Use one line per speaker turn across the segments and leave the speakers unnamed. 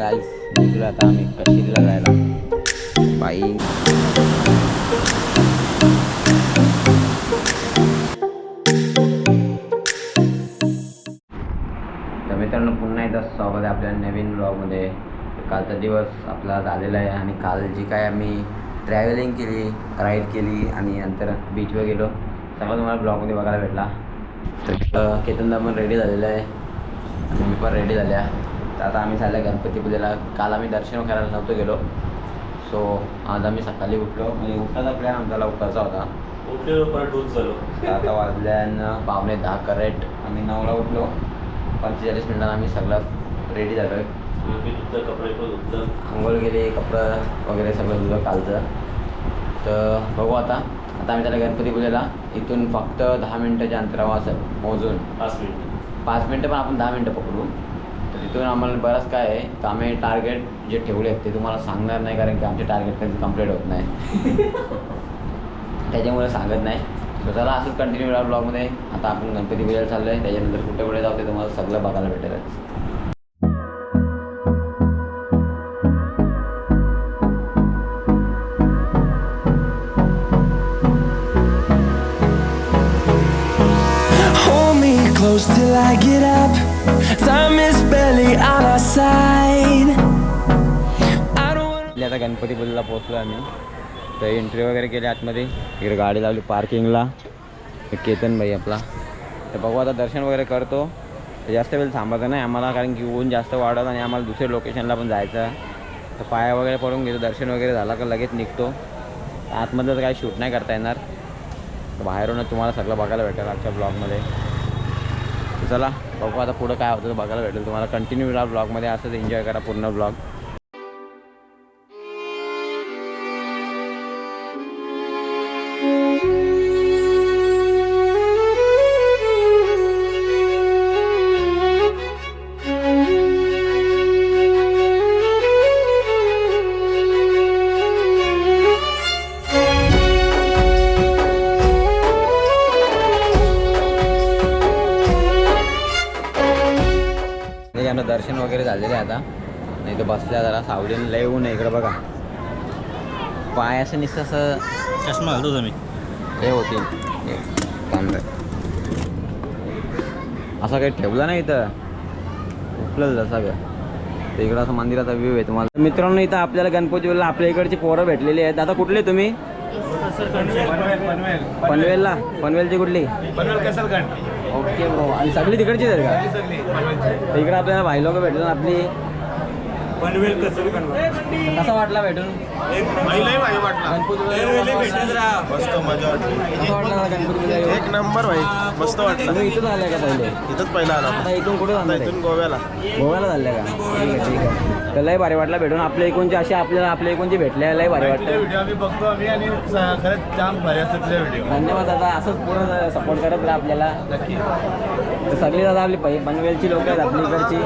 गाईस निघलो आता आम्ही कशीला जायला बाई. तर मित्रांनो पुन्हा एकदा स्वागत आहे आपल्या नवीन ब्लॉगमध्ये. कालचा दिवस आपला झालेला आहे आणि काल जी काय आम्ही ट्रॅव्हलिंग केली, राईड केली आणि नंतर बीचवर गेलो सगळं तुम्हाला ब्लॉगमध्ये बघायला भेटला. तर केतनदा पण रेडी झालेला आहे आणि मी पण रेडी झाल्या. तर आता आम्ही चालल्या गणपती पूजेला. काल आम्ही दर्शन करायला नव्हतो गेलो, सो आज आम्ही सकाळी उठलो. म्हणजे उठायचा प्लॅन आमचा लवकरचा होता.
उठलो परत डोस झालो.
आता वाजल्यानं 9:45 करेक्ट आम्ही 9ला उठलो. 45 मिनिटांना आम्ही सगळं रेडी झालो आहे.
मी धुतलं, कपडे पण धुतलं,
आंघोळ गेले, कपडं वगैरे सगळं धुतलं कालचं. तर बघू आता आम्ही त्याला गणपती पूजेला इथून फक्त 10 मिनटाच्या अंतरावर असेल मोजून. 5 मिनटं पण आपण 10 मिनटं पकडू. तर तिथून आम्हाला बरंच काय आहे तर आम्ही टार्गेट जे ठेवले आहेत ते तुम्हाला सांगणार नाही, कारण की आमचे टार्गेट कधी कंप्लीट होत नाही. त्याच्यामुळे सांगत नाही. सो चला असंच कंटिन्यू राहा ब्लॉगमध्ये. आता आपण गणपती पूजेला चाललो आहे, त्याच्यानंतर कुठे कुठे जाऊ ते तुम्हाला सगळं बघायला भेटेल.
Close till I get up. Time is barely on our side. I don't wanna.
आता गणपती पूजेला पोहोचलो आम्ही. तर एंट्री वगैरे केली आतमध्ये. इकडे गाडी लावली पार्किंगला. केतन भाई आपला. तर बघू आता दर्शन वगैरे करतो. तर जास्त वेळ थांबायचं नाही आम्हाला, कारण की ऊन जास्त वाढत आणि आम्हाला दुसऱ्या लोकेशनला पण जायचं आहे. तर पाया वगैरे पडून घेतो. दर्शन वगैरे झाला का लगेच निघतो. आतमधलं तर काही शूट नाही करता येणार. तर बाहेरूनच तुम्हाला सगळं बघायला भेटेल आजच्या ब्लॉगमध्ये. चला बघू आता पुढं काय होतं बघायला भेटेल तुम्हाला. कंटिन्यू राहा ब्लॉगमध्ये, असंच एन्जॉय करा पूर्ण ब्लॉग. आमचं दर्शन वगैरे झालेलं आहे आता. नाही तर बसल्या जरा सावलीनं लय ऊन आहे इकडं बघा. पाय असं नुसतं असं
चष्मा घालतो तुम्ही
हे होतील थांबलं. असं काही ठेवलं नाही इथं, उठलं सगळं. तर इकडं असं मंदिराचा व्ह्यू आहे तुम्हाला. मित्रांनो इथं आपल्याला गणपतीला आपल्या इकडची पोरं भेटलेली आहेत. आता कुठले तुम्ही? पनवेलला. पनवेलची कुठली? Okay bro. आणि सगळी तिकडचीच आहे का? इकडे आपल्याला भाई लोक भेटले आपली.
पनवेल
कसा वाटला भेटून?
एक नंबर भाई, मस्त वाटलं.
तुम्ही इथून आल्या का पहिले?
इथंच पहिला आला.
आता इथून कुठे जाणार?
इथून गोव्याला.
गोव्याला झाल्या का? ठीक आहे. तर लय भारी वाटला भेटून. आपल्या इकडचे असे आपल्या इकडचे भेटले लय भारी वाटतं.
व्हिडिओ आम्ही बघतो आम्ही आणि खरंच जाम भारी असतात व्हिडिओ.
धन्यवाद दादा. असंच पूर्ण सपोर्ट करत राहा आपल्याला.
नक्की.
तर सगळी दादा आपली पनवेलची लोक आहेत आपली इकडची.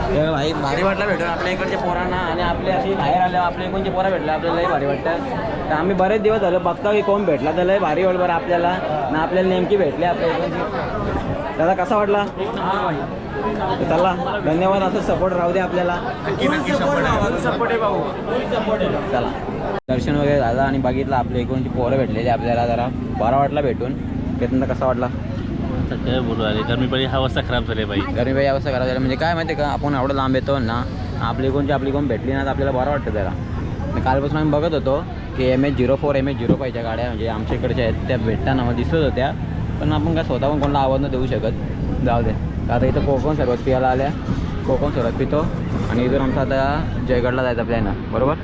तर भाई भारी वाटलं भेटून आपल्या इकडच्या पोरांना. आणि आपले अशी बाहेर आल्या आपल्या इकडचे पोरं भेटले आपल्याला लय भारी वाटतं. तर आम्ही बरेच दिवस झालं बघता की कोण भेटला तर लय भारी वाटलं बरं आपल्याला. ना आपल्याला नेमकी भेटले आपल्या इकडची. दादा कसा वाटला? चला धन्यवाद. असं सपोर्ट राहू दे आपल्याला. चला दर्शन वगैरे झालं आणि बघितलं आपल्या इकडची पोरं भेटलेली आपल्याला. जरा बरा वाटला भेटून. त्यातून कसा वाटला?
काय बोलू आले गरमी पडी हा अवस्था खराब झाली बाई.
गरमी बाई अवस्था खराब झाली म्हणजे काय माहिती आहे का, आपण एवढं लांब येतो ना, आपली कोण भेटली ना तर आपल्याला बरं वाटतं जरा. कालपासून आम्ही बघत होतो की MH04 MH05च्या गाड्या म्हणजे आमच्या इकडच्या आहेत त्या भेटताना मग दिसत होत्या. पण आपण काय स्वतःहून कोणाला आवाज न देऊ शकत. जाऊ दे. आता इथं कोकण सरबत पियाला आल्या. कोकण सरबत पितो आणि इथून आमचा आता जयगडला जायचा प्लॅन आहे बरोबर.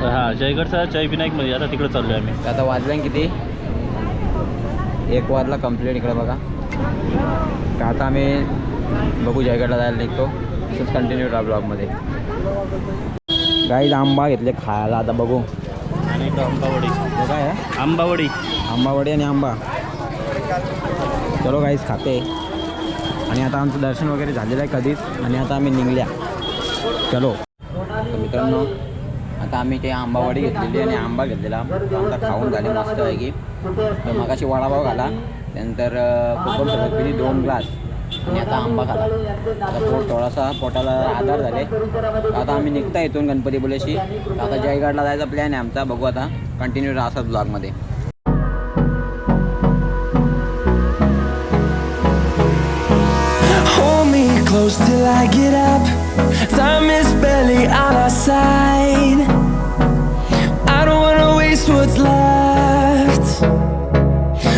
हां जयगडचा जयविनायकमध्ये आता तिकडे चाललो आहे आम्ही.
आता वाजल्या किती? 1 वाजला कंप्लीट. इकडे बघा. तर आता आम्ही बघू जयगडला जायला निघतो. तसंच कंटिन्यू राहा ब्लॉगमध्ये. गाईज आंबा घेतले खायला आता बघू.
आणि आंबावडी.
काय आहे?
आंबावडी
आणि आंबा. चलो गाईज खाते. आणि आता आमचं दर्शन वगैरे झालेलं आहे कधीच आणि आता आम्ही निघल्या. चलो. तर मित्रांनो आता आम्ही ते आंबावडी घेतलेली आणि आंबा घेतलेला. आमचा खाऊन झाले मस्त आहे की. तर मगाशी वडापाव घाला, त्यानंतर कोकम सरबत पिली 2 ग्लास आणि आता आंबा खाला. आता पोट थोडासा पोटाला आधार झाले. आता आम्ही निघता इथून गणपती बुलेशी. आता जयगडला जायचा प्लॅन आहे आमचा. बघू आता, कंटिन्यू राहा असं ब्लॉगमध्ये.
Hold me close till I get up. Time is barely on our side. I don't wanna waste what's left.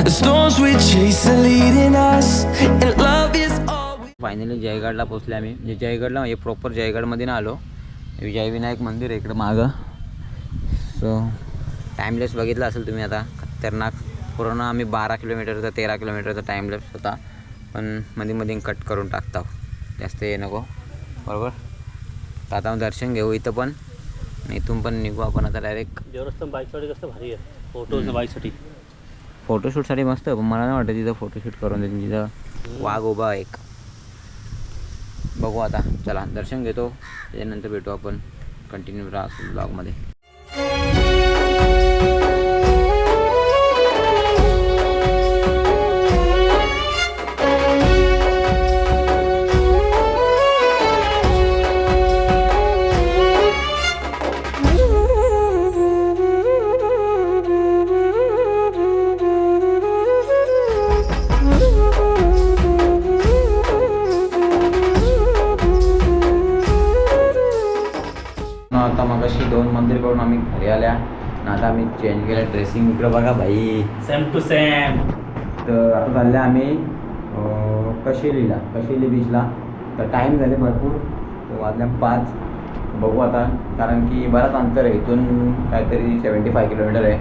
The storms we chase are leading us, and love is all we...
finally जयगडला पोचले आम्ही. म्हणजे जयगडला म्हणजे proper जयगडमध्ये ना आलो. विजयविनायक मंदिर आहे इकडं मागं. सो टाईमलेस बघितला असेल तुम्ही आता. खतरनाक. पूर्ण आम्ही 12 किलोमीटरचा 13 किलोमीटरचा टाईमलेस होता. पण मध्ये कट करून टाकता, जास्त हे नको. बरोबर. तर आता दर्शन घेऊ इथं पण. इथून पण निघू आपण आता डायरेक्ट.
देवस्थान बाईकसाठी कसं भारी आहे फोटोज बाईकसाठी.
फोटोशूटसाठी मस्त. पण मला नाही वाटतं तिथं फोटोशूट करून देतील. तिथं वाघ उभा एक. बघू आता. चला दर्शन घेतो, त्याच्यानंतर भेटू आपण. कंटिन्यू राहा ब्लॉगमध्ये. आता मग अशी 2 मंदिर करून आम्ही घरी आल्या. आणि आता आम्ही चेंज केलं ड्रेसिंग. इकडं बघा भाई,
सेम टू सेम.
तर आता चालले आम्ही कशेली बीचला. तर टाईम झाले भरपूर. तर वाजल्या 5. बघू आता, कारण की बराच अंतर आहे इथून. काहीतरी 75 किलोमीटर आहे.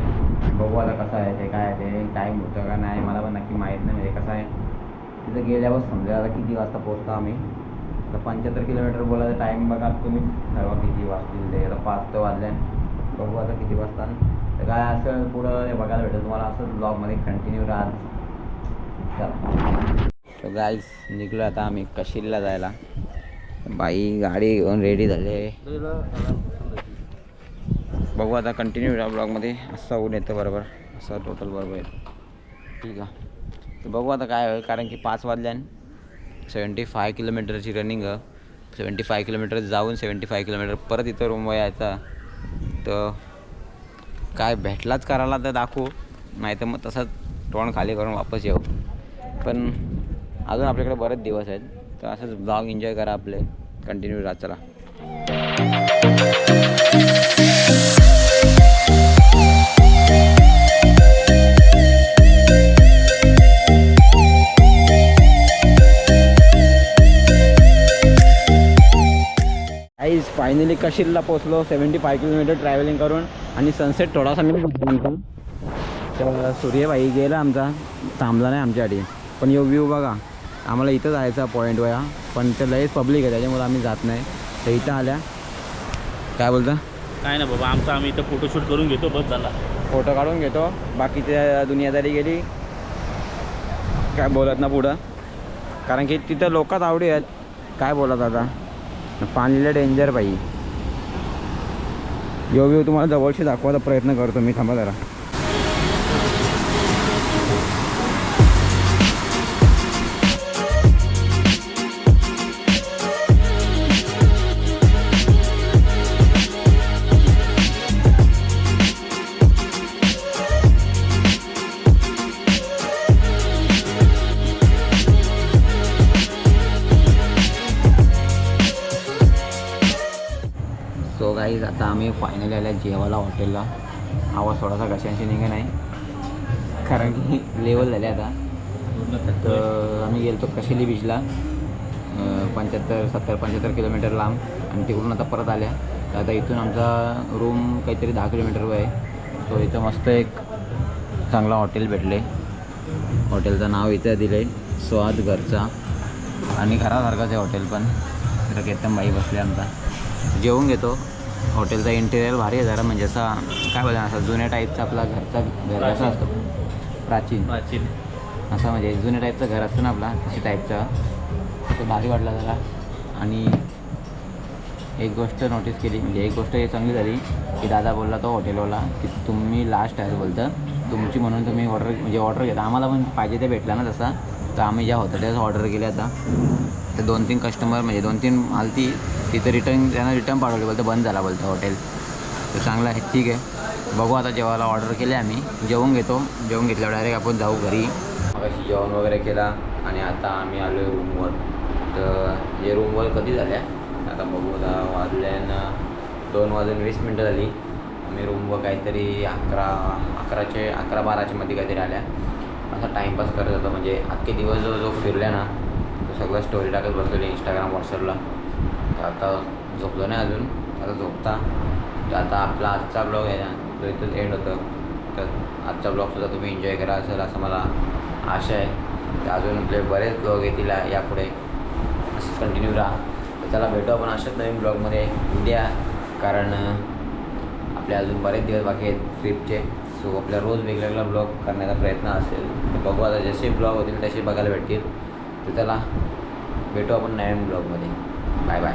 बघू आता कसं आहे ते, काय आहे ते, टाईम होतं का नाही मला पण नक्की माहीत नाही. म्हणजे कसं आहे तिथं गेल्यावर समजा आता किती वाजता पोहोचतो आम्ही. आता 75 किलोमीटर बोलायचा टाईम बघा तुम्ही ठरवा किती वाजतील ते. आता 5 तर वाजल्या. बघू आता किती वाजता. तर काय असं पुढं बघायला भेटेल तुम्हाला. असं ब्लॉगमध्ये कंटिन्यू राहत. तर गाईज निघलो आता आम्ही कशीला जायला. बाई गाडी घेऊन रेडी झाले. बघू आता कंटिन्यू राहा ब्लॉगमध्ये. असं ऊन येतं बरोबर. असं टोटल बरोबर येतं. ठीक आहे. तर बघू आता काय होईल, कारण की 5 वाजल्यान 75 किलोमीटरची रनिंग. 75 किलोमीटर जाऊन 75 किलोमीटर परत इथं रूमवर यायचा. तर काय भेटलाच करायला तर दाखवू, नाही तर मग तसंच तोंड खाली करून वापस येऊ. पण अजून आपल्याकडे बरेच दिवस आहेत. तर असंच ब्लॉग एन्जॉय करा आपले. कंटिन्यू राहा. चला. फायनली कशीला पोचलो. 75 किलोमीटर ट्रॅव्हलिंग करून. आणि सनसेट थोडासा मी बघतो. तर सूर्यबाई गेला आमचा, थांबला नाही आमच्यासाठी. पण यो व्ह्यू बघा. आम्हाला इथं जायचा पॉईंट वया, पण ते लयच पब्लिक आहे त्याच्यामुळे आम्ही जात नाही. तर इथं आल्या. काय बोलता?
काय ना बाबा, आम्ही इथं फोटोशूट करून घेतो, बस झाला.
फोटो काढून घेतो. बाकीच्या दुनियादारी गेली काय बोलत ना पुढं, कारण की तिथं लोकात आवडी आहेत. काय बोलत आता. पाणीला डेंजर बाई. यो व्ह्यू तुम्हाला जवळशी दाखवायचा प्रयत्न करतो मी. थांबा जरा. सो गाईज आता आम्ही फायनली आल्या जेवायला हॉटेलला. आवाज थोडासा घशांशी निघे नाही, कारण की लेवल झाले आता. तर आम्ही गेलो तो कशेली बीचला. 75 किलोमीटर लांब. आणि तिकडून आता परत आल्या. तर आता इथून आमचा रूम काहीतरी 10 किलोमीटरवर आहे. सो इथं मस्त एक चांगला हॉटेल भेटले. हॉटेलचं नाव इथं दिलं आहे, स्वाद घरचा. आणि घरासारखंच आहे हॉटेल पण. तिथं केतन बाई बसले आमचा. जेवून घेतो. हॉटेलचा इंटेरियर भारी आहे जरा, म्हणजे असा काय बोलतो असा जुन्या टाईपचा आपला घरचा घर कसा असतो, प्राचीन असा, म्हणजे जुन्या टाईपचं घर असतं ना आपला, तशी टाईपचा. तो भारी वाटला जरा. आणि एक गोष्ट नोटीस केली, म्हणजे एक गोष्ट हे चांगली झाली की दादा बोलला तो हॉटेलवाला की तुम्ही लास्ट आहे बोलतं तुमची, म्हणून तुम्ही ऑर्डर घेता. आम्हाला पण पाहिजे ते भेटला ना तसा. तर आम्ही ज्या हॉटेलच ऑर्डर केले आता तर 2-3 कस्टमर म्हणजे 2-3 आलती तिथं रिटर्न त्यांना रिटर्न पाठवले बोलतं बंद झाला बोलतं हॉटेल. तर चांगलं आहे, ठीक आहे. बघू आता जेवायला ऑर्डर केले आम्ही, जेवून घेतो. जेवून घेतल्यावर डायरेक्ट आपण जाऊ घरी. मग जेवण वगैरे केला आणि आता आम्ही आलो आहे रूमवर. तर हे रूमवर कधी झाल्या आता बघू. आता वाजल्यानं 2:20 झाली. आम्ही रूमवर काहीतरी 11-12च्या मध्ये काहीतरी आल्या. असा टाईमपास करत होतो म्हणजे अख्खे दिवस जो फिरल्या ना तो सगळं स्टोरी टाकत बसलेली इंस्टाग्राम व्हॉट्सअपला. तर आता झोपलो नाही अजून, आता झोपता. तर आता आपला आजचा ब्लॉग आहे ना तो इथंच एंड होतं. तर आजचा ब्लॉगसुद्धा तुम्ही एन्जॉय करा असेल असं मला आशा आहे. तर अजून आपले बरेच ब्लॉग येतील यापुढे, असंच कंटिन्यू राहा. तर चला भेटू आपण अशाच नवीन ब्लॉगमध्ये उद्या, कारण आपले अजून बरेच दिवस बाकी आहेत ट्रिपचे. सो आपल्या रोज वेगवेगळा ब्लॉग करण्याचा प्रयत्न असेल. तर बघू आता जसे ब्लॉग होतील तसे बघायला भेटतील. तर चला भेटू आपण नवीन ब्लॉगमध्ये. Bye bye.